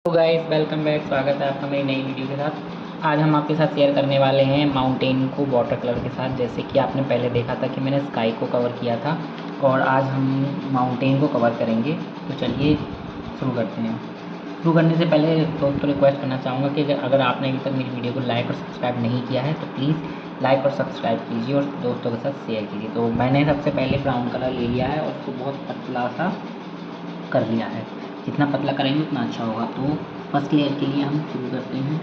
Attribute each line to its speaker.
Speaker 1: तो guys welcome back, स्वागत है आपका मेरी नई वीडियो के साथ। आज हम आपके साथ शेयर करने वाले हैं माउंटेन को वाटर कलर के साथ। जैसे कि आपने पहले देखा था कि मैंने स्काई को कवर किया था और आज हम माउंटेन को कवर करेंगे। तो चलिए शुरू करते हैं। शुरू करने से पहले दोस्तों रिक्वेस्ट करना चाहूँगा कि अगर आपने अभी तक मेरी वीडियो को लाइक और सब्सक्राइब नहीं किया है तो प्लीज़ लाइक और सब्सक्राइब कीजिए और दोस्तों के साथ शेयर कीजिए। तो मैंने सबसे पहले ब्राउन कलर ले लिया है और उसको बहुत पतला सा कर लिया है। जितना पतला करेंगे उतना अच्छा होगा। तो फर्स्ट लेयर के लिए हम शुरू करते हैं।